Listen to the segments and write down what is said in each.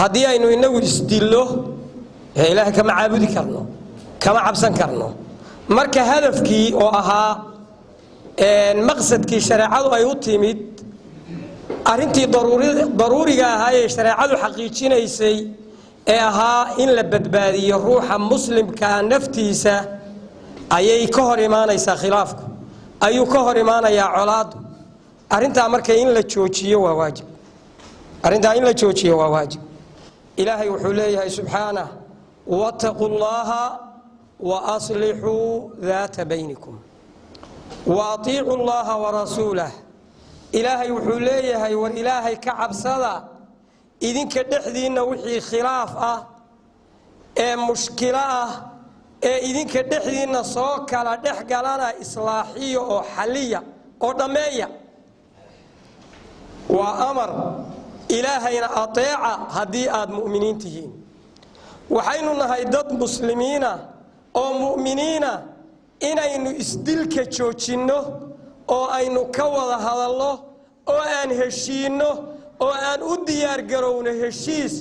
haddii aynu inagu isdillo ilaahay kama caabudi karno kama cabsan karno marka hadafkii oo ahaa maqsadkii shareecadu ay u timid arintii daruuriga ahaa ee shareecadu xaqiijinaysay ee ahaa in la badbaadiyo ruuxa muslimka naftiisa ayay ka hor imaanaysaa khilaafku ayuu ka hor imaanayaa colaadu arinta marka in la joojiyo waa waajib arinta in la joojiyo waa waajib ilaahay wuxuu leeyahay subxaanahu wattaqullaha wa aslihuu dhaata baynikum wa atiicu allaha wa rasuulahu ilaahay wuxuu leeyahay war ilaahay ka cabsada idinka dhexdiina wixii khilaaf ah ee mushkilo ah ee idinka dhexdiina soo kala dhex galana islaaxiyo oo xaliya oo dhameeya waa amar ilaahayna ateeca haddii aad mu'miniin tihiin waxaynu nahay dad muslimiina oo mu'miniina inaynu isdilka joojinno oo aynu ka wada hadalno oo aan heshiinno oo aan u diyaar garowno heshiis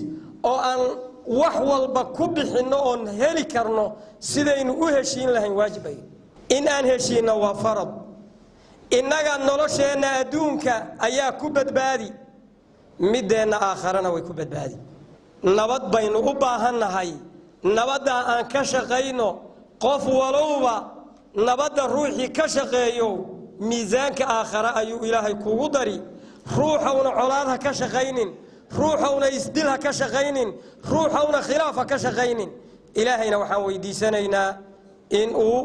oo aan wax walba ku bixinno oon heli karno sidaynu u heshiin lahayn waajibay in aan heshiinno waa farad innaga nolosheenna adduunka ayaa ku badbaadi mideenna aakharana way ku badbaadi nabad baynu u baahannahay nabadda aan ka shaqayno qof walowba nabadda ruuxii ka shaqeeyo miisaanka aakhara ayuu ilaahay kugu dari ruuxawna colaad ha ka shaqaynin ruuxawna isdil ha ka shaqaynin ruuxawna khilaaf ha ka shaqaynin ilaahayna waxaan weydiisanaynaa in uu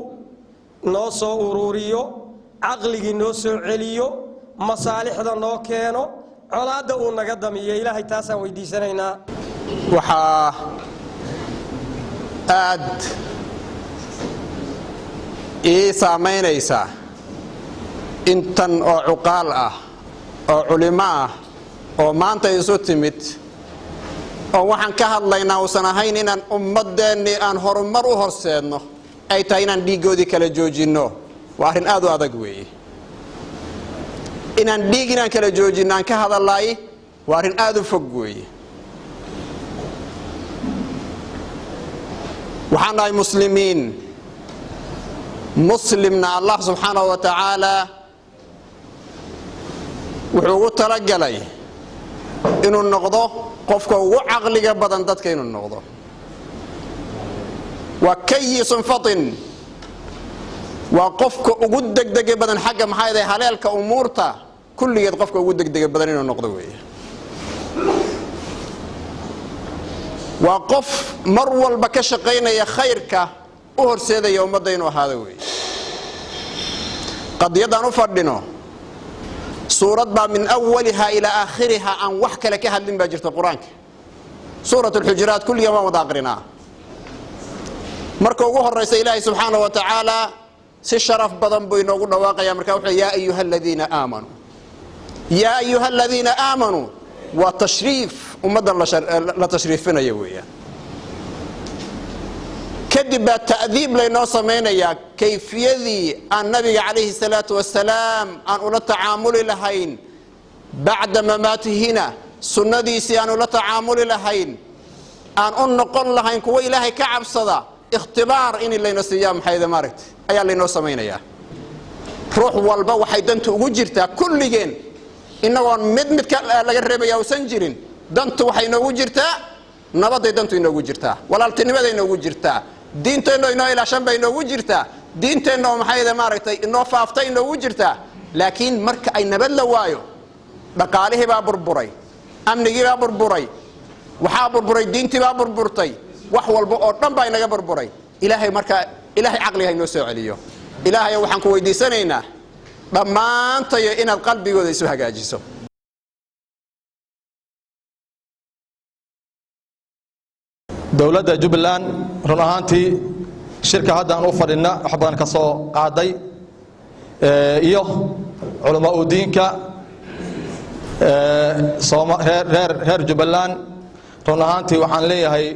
noo soo ururiyo caqligii noo soo celiyo masaalixda noo keeno colaadda uu naga damiyo ilaahay taasaan weydiisanaynaa waxaa aad ii saamaynaysaa intan oo cuqaal ah oo culimo ah oo maanta isu timid oo waxaan ka hadlaynaa uusan ahayn inaan ummadeennii aan horumar u horseedno ay tahay inaan dhiiggoodii kala joojinno waa arrin aad u adag weeye inaan dhiig inaan kala joojinno aan ka hadalay waa arrin aad u fog weeye waxaan nahay muslimiin muslimna allah subxaanahu wa tacaala wuxuu ugu talagalay inuu noqdo qofka ugu caqliga badan dadka inuu noqdo waa kayisun fatin waa qofka ugu degdega badan xagga maxaa yahay haleelka umuurta kulligeed qofka ugu degdega badan inuu noqdo weeye waa qof mar walba ka shaqaynaya khayrka u horseedaya ummadda inuu ahaado weeye qadiyadaan u fadhino suurad baa min awaliha ilaa aakhiriha aan wax kale ka hadlin baa jirta qur-aanka suurat alxujuraat kulligan waan wada aqrinaa marka ugu horaysa ilaahay subxaanahu wa tacaala si sharaf badan buu inoogu dhawaaqaya markaa wuxuu yaa ayuha aladiina aamanuu yaa ayuha aladiina aamanuu waa tashriif ummaddan la tashriifinaya weeyaan kadib baa ta'diib laynoo samaynayaa kayfiyadii aan nabiga calayhi salaatu wasalaam aan ula tacaamuli lahayn bacda mamaatihina sunnadiisii aan ula tacaamuli lahayn aan u noqon lahayn kuwa ilaahay ka cabsada ikhtibaar in layna siiyaa maxayda maaragtay ayaa laynoo samaynayaa ruux walba waxay dantu ugu jirtaa kulligeen inagoon mid laga reebaya uusan jirin dantu waxay inoogu jirtaa nabaday dantu inoogu jirtaa walaaltinimaday inoogu jirtaa diinteenno inoo ilaashan bay inoogu jirtaa diinteenno maxayda maaragtay inoo faaftay inoogu jirtaa laakiin marka ay nabad la waayo dhaqaalihii baa burburay amnigii baa burburay waxaa burburay diintii baa burburtay wax walba oo dhan baa inaga burburay ilaahay markaa ilaahay caqliga inoo soo celiyo ilaahay waxaan ku weydiisanaynaa dhammaantayo inaad qalbigooda isu hagaajiso dowladda Jubbaland run ahaantii shirka hadda aan u fadhina wax badan ka soo qaaday iyo culimo u diinka reer Jubbaland run ahaantii waxaan leeyahay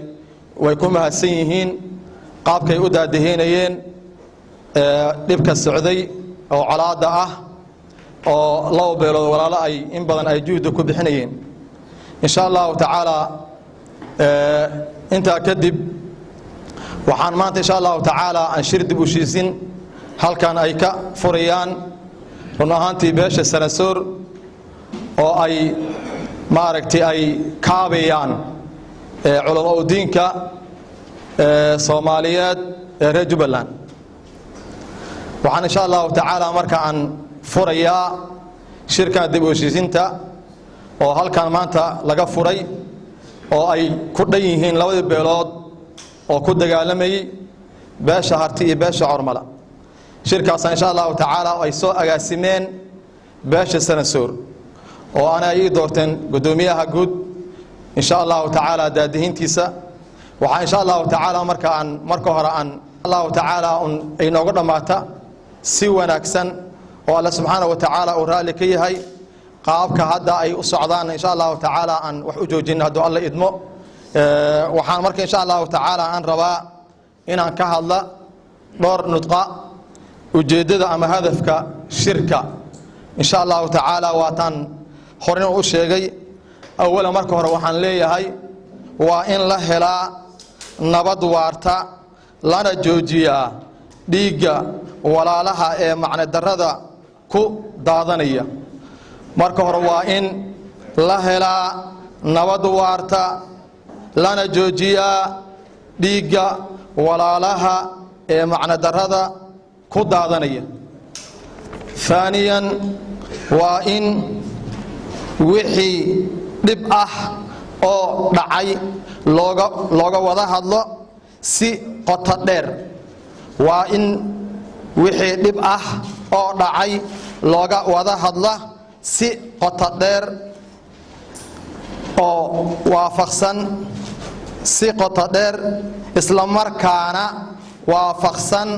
way ku mahadsan yihiin qaabkay u daadihinayeen dhibka socday oo calaada ah oo loo beelo walaalo ay in badan ay juhud ku bixinayeen insha Allah taala intaa kadib waxaan maanta insha allahu tacaala aan shir dib u heshiisiin halkan ay ka furayaan run ahaantii beesha Sanasoor oo ay maaragtay ay kaabayaan culamo diinka Soomaaliyeed ee reer Jubbaland waxaan insha allahu tacaala marka aan furayaa shirka dib u heshiisiinta oo halkan maanta laga furay oo ay ku dhan yihiin labada beelood oo ku dagaalamayay beesha Harti iyo beesha Cormala shirkaas insha allahu tacaala ay soo agaasimeen beesha Sanasoor oo ana ay doorteen gudoomiyaha guud insha allahu tacaala daadihintiisa waxa insha allahu tacaala marka hore aan allahu tacaala ay nooga dhamaata si wanaagsan oo Allah subhanahu wa ta'ala uu raali ka yahay qaabka hadda ay u socdaan insha Allah ta'ala aan wax u joojin hadu Allah idmo waxaan marka insha Allah ta'ala aan rabaa inaan ka hadla dhowr nudqa ujeedada ama hadafka shirka insha Allah ta'ala waatan horena u sheegay awala marka hore waxaan leeyahay waa in la helaa nabad waarta lana joojiyaa dhiiga walaalaha ee macna darada ku daadanaya marka hore waa in la helaa nabad waarta lana joojiyaa dhiiga walaalaha ee macna darada ku daadanaya ثانيا waa in wixii dhib ah oo dhacay looga wada hadlo si qoto dheer waa in wixii dhib ah oo dhacay looga wada hadla si qoto dheer oo waafaqsan si qoto dheer isla markaana waafaqsan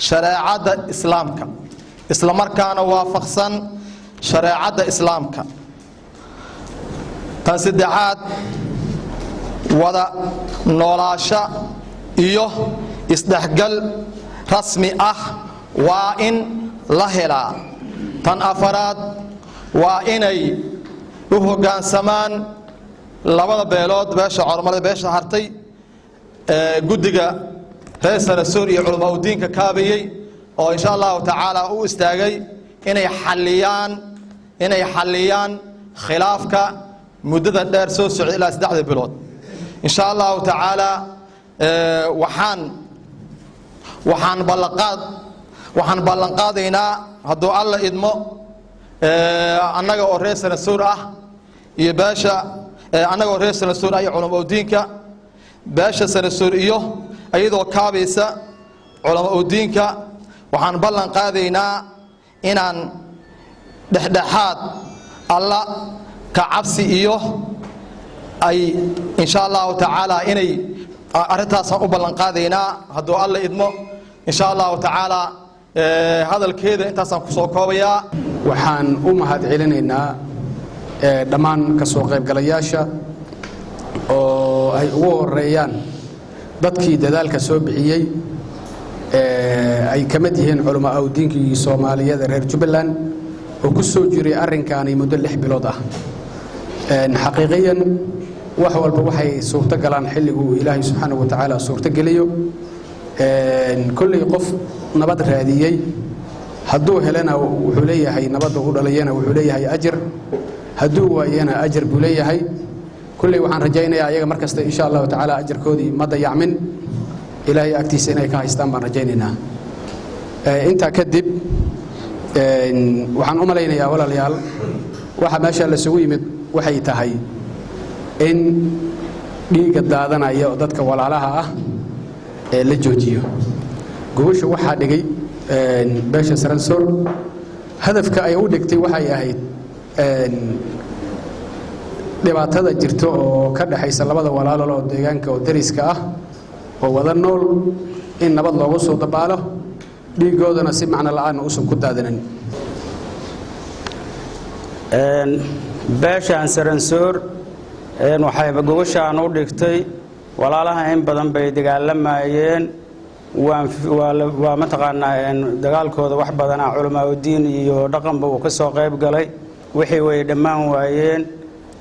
shariicada islaamka isla markaana waafaqsan shariicada islaamka tan saddexaad wada noolaasha iyo isdhexgal rasmi ah waa in la helaa tan afaraad waa inay u hoggaansamaan labada beelood beesha Cormala beesha Hartay guddiga reer Sanasoor iyo culamo diinka kaabayay oo insha Allah ta'ala u istaagay inay xaliyaan khilaafka muddada dheer soo socday ilaa 3 bilood insha Allah ta'ala waxaan ballan qaadaynaa haduu alla idmo annaga oo reer Sanasoor ah iyo beesha annaga oo reer Sanasoor ay culamo diinka beesha Sanasoor iyo ayadoo kaabaysa culamo diinka waxaan ballan qaadaynaa inaan dhexdhexaad alla ka cabsi iyo ay insha Allah ta'ala inay arintaas u ballan qaadaynaa haduu alla idmo insha Allah ta'ala hadalkeeda intaas aan ku soo koobayaa waxaan u mahad celinaynaa dhammaan ka soo qaybgalayaasha oo ay ugu horeeyaan dadkii dadaalka soo bixiyay ay kamid yihiin culamo diinkii Soomaaliyeed reer Jubbaland oo ku soo jiray arrinkaani muddo 6 bilood ah xaqiiqiyan wax walba waxay suurta galaan xilligu Ilaahay subhanahu wa ta'ala suurta geliyo kulli qof nabad raadiyay haduu helana wuxuu leeyahay nabad uu dhalayana wuxuu leeyahay ajir haduu waayana ajir buu leeyahay kulli waxaan rajaynayaa ayaga markasta insha Allah ta'ala ajirkoodii ma dayacmin Ilaahay agtiisa inay ka haystaan baan rajaynaynaa inta kadib waxaan u malaynayaa walaalayaal waxa meesha la isugu yimid waxay tahay in dhiiga daadanaya oo dadka walaalaha ah ee la joojiyo gobasha waxa dhigay beesha Sanasoor hadafka ay u dhigtay waxay ahayd dhibaatada jirto oo ka dhaxaysa labada walaalo oo deegaanka oo dariska ah oo wada nool in nabad loogu soo dabaalo dhiigoodana si macna la'aan u soo ku daadanan beeshan Sanasoor waxay gobashaan u dhigtay walaalaha in badan bay dagaalamayeen waa mataqaanaa dagaalkooda wax badan culamo diin iyo dhaqanba uu ka soo qayb galay wixii way dhammaan waayeen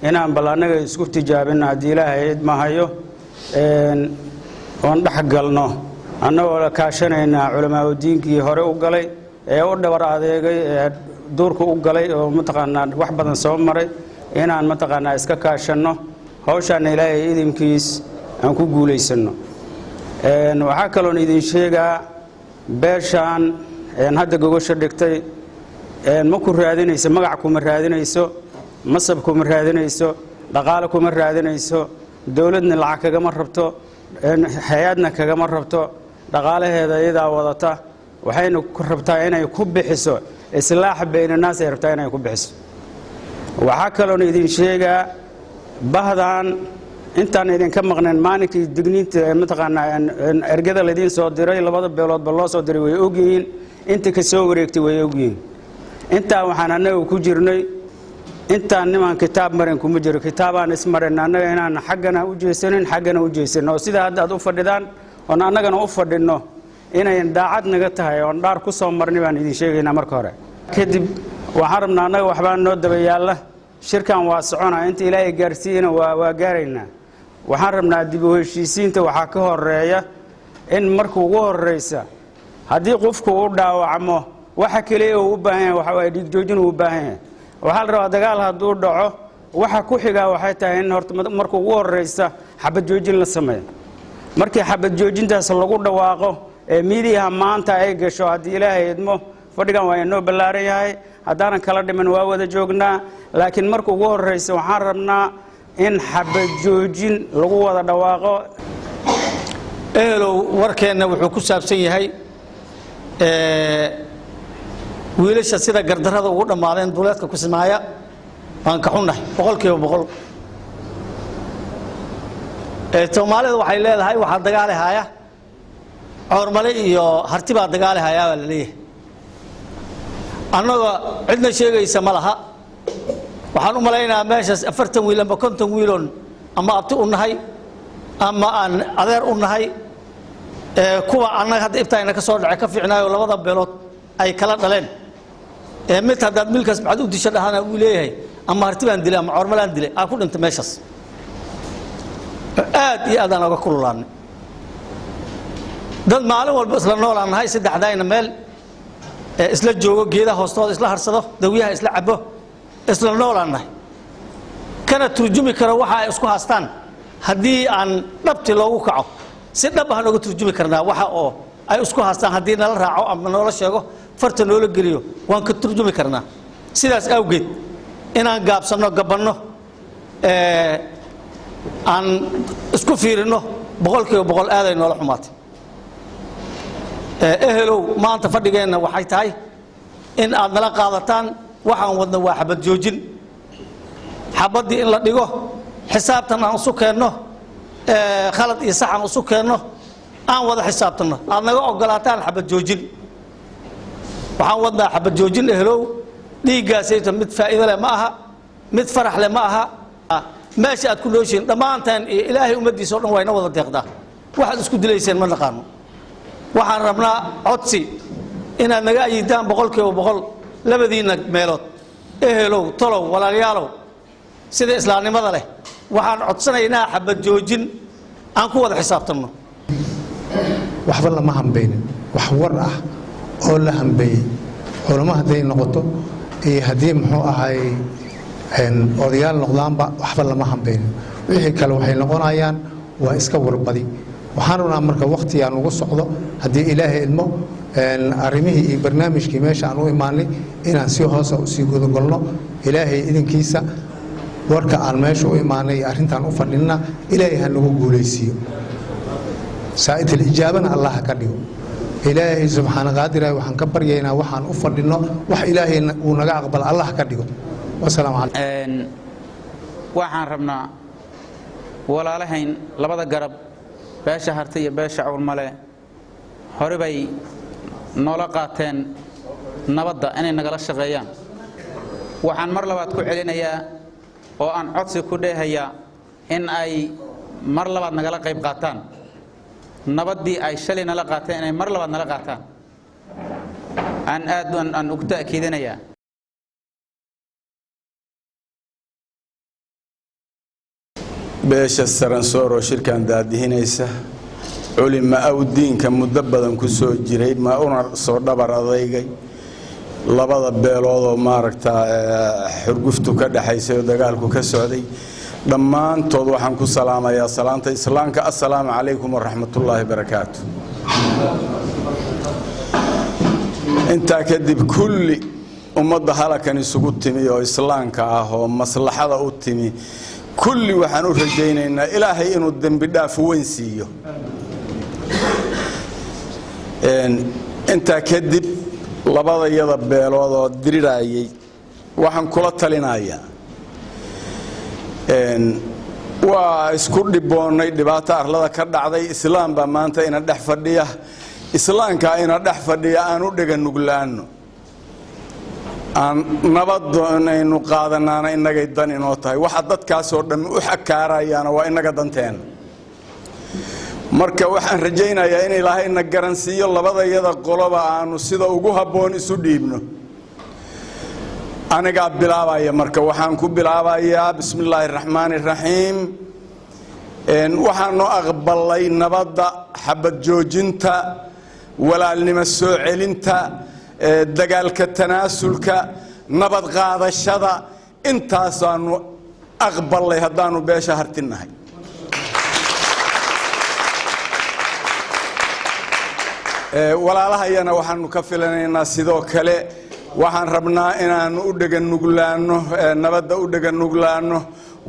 inaan bal annaga isku tijaabino haddii ilaahay idmahayo oon dhex galno annagoo la kaashanaynaa culammaa diinkii hore u galay ee u dhabar adeegay ee duurka u galay oo mataqaanaa wax badan soo maray inaan mataqaanaa iska kaashanno hawshaana ilaahay idinkiis aan ku guulaysano waxaa kaloon idin sheegaa beeshaan hadda gogosha dhigtay ma ku raadinayso magac kuma raadinayso masab kuma raadinayso dhaqaale kuma raadinayso dawladna lacag kagama rabto hay-adna kagama rabto dhaqaalaheeda iyadaa wadata waxayna ku rabtaa inay ku bixiso islaax baynanaas ay rabtaa inay ku bixiso waxaa kaloon idin sheegaa bahdan intaan idinka maqneen maalinkii digniinta mataqaanaa ergada laydin soo diray labada beeloodba loo soo diray way ogyihiin inta ka soo wareegtay way ogyihiin intaa waxaan annaga ku jirnay intaan nimaan kitaab marin kuma jiro kitaabaan ismarin annaga inaan xaggana u jeesanin xaggana u jeesanno oo sidaa hadda aad u fadhidaan oon annagana u fadhinno inay daacad naga tahay oon dhaar ku soo marnay baan idin sheegaynaa marka hore kadib waxaan rabnaa annaga waxbaa noo daba yaalla shirkan waa soconaa inta ilaahay gaarsiiyena waa gaaraynaa waxaan rabnaa dib u heshiisiinta waxaa ka horeeya in marka ugu horeysa haddii qofku u dhaawacmo waxa kaliya uu u baahan yahay waxa dhiig joojin uu u baahan yahay waxaa la rabaa dagaal hadduu dhaco waxa ku xigaa waxay tahay in horta marka ugu horeysa xabad joojin la sameeyo markii xabad joojintaas lagu dhawaaqo ee miidiyaha maanta ay gasho haddii ilaahay idmo fadhigan waa inoo ballaaran yahay haddaanan kala dhiman waa wada joognaa laakiin marka ugu horeysa waxaan rabnaa in xabad joojin lagu wada dhawaaqo ehelow warkeenna wuxuu ku saabsan yahay wiilasha sida gardarrada ugu dhammaadeen duleedka ku simaaya waan ka xunnahay 100% Soomaalidu waxay leedahay waxa dagaal haya Coormale iyo Harti baa dagaal haya waa la leeyahay annaga cidna sheegaysa ma laha waxaan u maleynayaa meeshaas 40 wiil ama 50 wiilon ama abti u nahay ama aan adeer u nahay kuwa annaga hadda ibtaayna ka soo dhacay ka fiicnaayo labada beelood ay kala dhaleen mid hadda milkaas bacad u disha dhahana uu leeyahay ama Harti baan dilay ama Coormale aan dilay ku dhintay meeshaas aad iyo aad aan uga kululaanay dad maalin walba isla noolaanahay saddexdaayna meel isla joogo geedaha hoostooda isla harsado dawiyaha isla cabo isla noolaanahay kana turjumi karo waxa ay isku haastaan haddii aan dhabti loogu kaco si dhab ah looga turjumi karnaa waxa oo ay isku haastaan haddii nala raaco ama noola sheego farta noola geliyo waan ka turjumi karnaa sidaas awgeed inaan gaabsano gabanno aan isku fiirino 100% aaday noola xumaatay ehelow maanta fadhigeena waxay tahay in aad nala qaadataan waxaan wadna waa xabad joojin xabadii in la dhigo xisaabtan aan isu keenno khalad iyo sax aan isu keenno aan wada xisaabtano aad naga ogolaataan xabad joojin waxaan wadnaa xabad joojin ehelow dhiiggaasayta mid faa'iido leh ma aha mid farax leh ma aha meesha aad ku nooshiin dhammaantaan ilaahay ummadiisa oo dhan wayna wada deeqdaa waxaad isku dilayseen ma naqaano waxaan rabnaa codsi inaad naga ayidaan 100% labadiina meelood ehelow tolow walaalayaalow sida islaamnimada leh waxaan codsanaynaa xabad joojin aan ku wada xisaabtanno waxba lama hambaynin wax war ah oo la hambeeyey culamo hadday noqoto iyo haddii muxuu ahay odayaal noqdaanba waxba lama hambaynin wixii kale waxay noqonayaan waa iska warbadi waxaan rabnaa marka waqti aan ugu socdo haddii ilaahay idmo arrimihii iyo barnaamijkii meesha aan u imaanay inaan si hoose u sii gudagolno ilaahay idinkiisa warka aan meesha u imaanay iyo arrintaan u fadhinna ilaahay ha nagu guulaysiiyo saa'idul ijaabana allah ka dhigo ilaahay subxaana qaadiraay waxaan ka baryaynaa waxaan u fadhinno wax ilaahay uu naga aqbal allah ka dhigo wassalaamu calaykum waxaan rabnaa walaalahayn labada garab beesha Harti iyo beesha Coormale hore bay noola qaateen nabadda inay nagala shaqeeyaan waxaan mar labaad ku celinayaa oo aan codsi ku dheehayaa in ay mar labaad nagala qayb qaataan nabaddii ay shalay nala qaateen inay mar labaad nala qaataan aan ugu ta'kiidinayaa beesha Saransoor oo shirkan daadihinaysa culimo awdiinka muddo badan ku soo jiray ma una soo dhabar adeygay labada beelood oo maaragta xurguftu ka dhaxaysay oo dagaalku ka socday dhammaantood waxaan ku salaamayaa salaanta islaamka assalaamu calaykum waraxmatullaahi barakaatu intaa kadib kulli ummadda halakan isugu timi oo islaamka ah oo maslaxada u timi kulli waxaan u rajaynaynaa ilaahay inuu dambi dhaaf weyn siiyo intaa kadib labada yada beelood oo dirirayay waxaan kula talinayaa waa isku dhiboonay dhibaato arlada ka dhacday islaam baa maanta ina dhex fadhiya islaamka ina dhex fadhiya aan u dhagan nuglaano aan nabadaynu qaadanaana inagay dan inoo tahay waxa dadkaas oo dhan u xakaarayaana waa inaga danteen marka waxaan rajaynayaa in ilaahay na garansiiyo labadayada qoloba aanu sida ugu habboon isu dhiibno aniga bilaabaya marka waxaan ku bilaabayaa bismillaahir rahmaanir rahiim waxaanu aqbalay nabadda xabad joojinta walaalnimo soo celinta dagaalka tanaasulka nabad qaadashada intaas aanu aqbalay haddaanu beesha hartinahay walaalahayana waxaanu ka filanaynaa sidoo kale waxaan rabnaa inaanu u dhagan nuglaano nabadda u dhagan nuglaano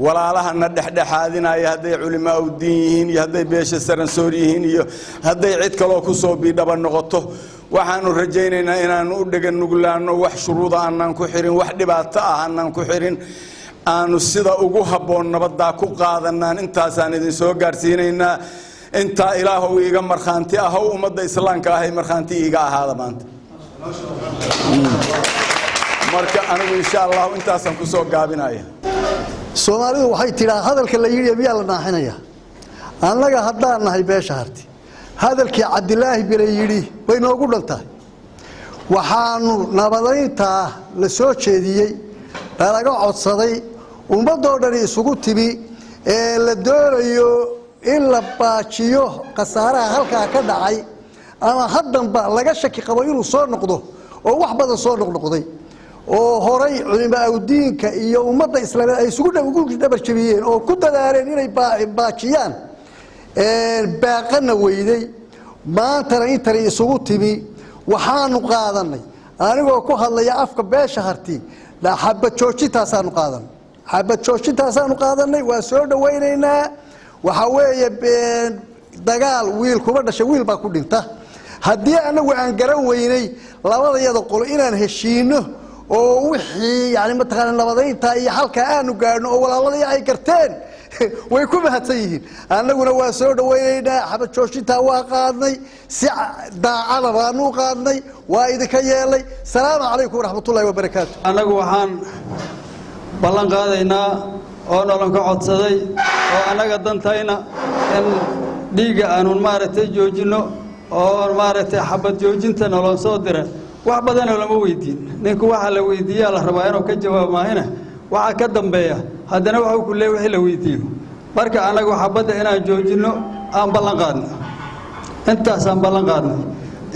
walaalahana dhexdhexaadinaya hadday culimo u diin yihiin iyo hadday beesha Saransoor yihiin iyo hadday cid kale oo ku soo biidhaba noqoto waxaanu rajaynaynaa inaanu u dhagan nuglaano wax shuruuda aanan ku xirin wax dhibaato ah aanan ku xirin aanu sida ugu habboon nabadda ku qaadanaan intaasaan idin soo gaarsiinaynaa inta ilaahu iiga marxaanti ah oo ummadda islaamka ah ay marxaanti iiga ahaada maanta marka anigu insha Allah intaasan ku soo gaabinaya Soomaalidu waxay tiraa hadalka la yiri miyaa la naaxinaya annaga haddaan nahay beesha harti hadalkii Cabdilaahi bir yiri way noogu dhantahay waxaanu nabadaynta la soo jeediyay laga codsaday ummadoo dhan isugu tibi ee la doonayo in la baajiyo qasaaraha halka ka dhacay ama haddanba laga shaki qabo inuu soo noqdo oo wax badan soo noqnoqday oo horay culimo awdiinka iyo ummadda islaamka ay isugu dhabar jabiyeen oo ku dadaaleen inay baajiyaan baaqana weyday maantana intana isugu timi waxaanu qaadanay anigoo ku hadlaya afka beesha harti xabad joojintaasaanu qaadanay waa soo dhawaynaynaa waxa weeye dagaal wiil kuma dhashay wiil baa ku dhinta haddii anagu aan garan weynay labadayada qolo inaan heshiino oo wixii yani mataqaana nabadaynta iyo halka aanu gaarno oo walaaladii ay garteen way ku mahadsan yihiin anaguna waa soo dhawaynaynaa xabad joojinta waa qaadnay si daacada baanu qaadnay waa idinka yeelay salaamu calaykum waraxmatullaahi wabarakaatu anagu waxaan ballan qaadaynaa oo nolon ka codsaday oo anaga dantayna in dhiiga aanu maaragtay joojino oo maaragtay xabad joojinta nolon soo diray wax badan oo lama weydiin ninku waxa la weydiiyaa la rabaa inuu ka jawaabo maahina waxa ka dambeeya haddana waxa uu ku leeyahay wixii la weydiiyo marka anagu xabadda inaan joojino aan ballan qaadno intaas aan ballan qaadno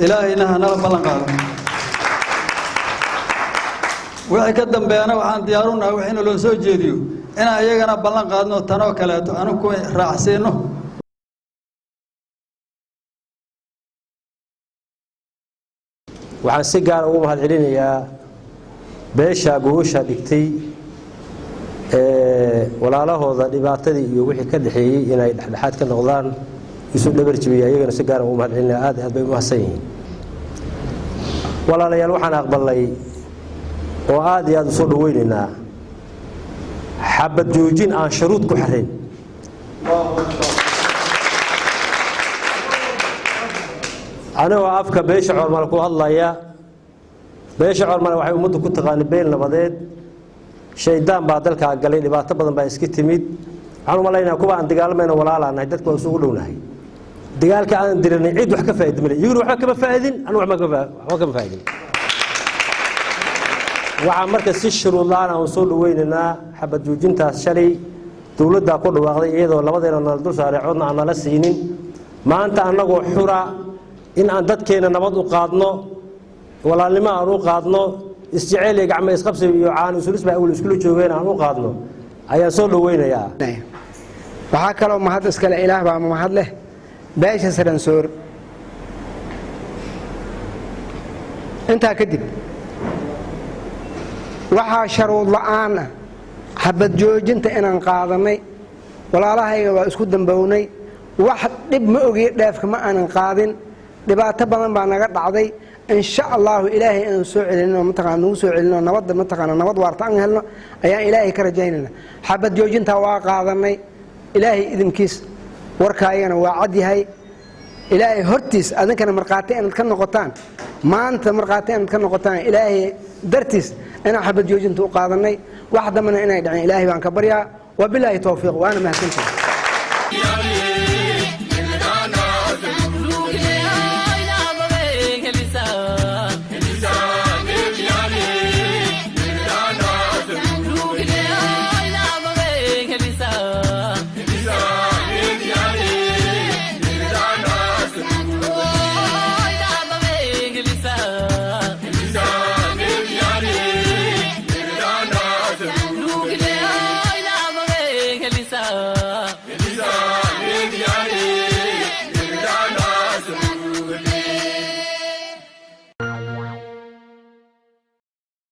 ilaahayna hanala ballan qaado wixii ka dambeeyana waxaan diyaar u nahay wixii loo soo jeediyo inaan iyagana ballan qaadno tanoo kaleeto anigu raacsiino waxaan si gaar ugu mahad celinayaa beesha guusha dhigtay walaalahooda dhibaatadii iyo wixii ka dhaxeeyay inay dhexdhexaad ka noqdaan isu dhabar jabiyay ayagana si gaar ugu mahad celinayaa aad bay u mahadsan yihiin walaalayaal waxaan aqbalay oo aad iyo aad u soo dhawaynaynaa xabad joojin aan shuruud ku xirayn anagoo afka beesha Coormal ku hadlaya beesha Coormal waxay ummaddu ku taqaanay beel nabadeed shaydaan baa dalka galay dhibaato badan baa iska timid waxaan u maleynayaa kuwa aan dagaalmayno walaalaanahay dadku waa isugu dhownahay dagaalka aan diranay cid wax ka faa'iido ma leh iyaguna waxba kama faa'iidin anu waxba kama faa'iidin waxaan marka si shuruud la'aan aan soo dhawaynaynaa xabad joojintaas shalay dowladdaa ku dhawaaqday iyadoo labadeena nala dul saaray codna aan nala siinin maanta annagoo xura in aan dadkeena nabad u qaadno walaalnimo aan u qaadno isjeceyl iyo gacmo isqabsi iyo caan isulis baa awal iskula joogeen aan u qaadno ayaan soo dhaweynayaa waxaa kaloo mahad iskale ilaah baa mahad leh beesha Saransoor intaa kadib waxaa sharuud la'aan ah xabad joojinta inaan qaadanay walaalahayga waa isku dambownay wax dhib ma ogi dheefka ma aanan qaadin dhibaato badan baa naga dhacday in sha Allah ilaahay inuu soo celino mataqaan nagu soo celino nabad mataqaan nabad waarta aan helno ayaan ilaahay ka rajaynayna xabad joojinta waa qaadanay ilaahay idinkiis warkaayana waa cad yahay ilaahay hortiis adinkana marqaati inaad ka noqotaan maanta marqaati inaad ka noqotaan ilaahay dartiis inaan xabad joojinta u qaadanay wax dambana inay dhaceen ilaahay baan ka baryaa wabilaahi tawfiiq waana mahadsantahay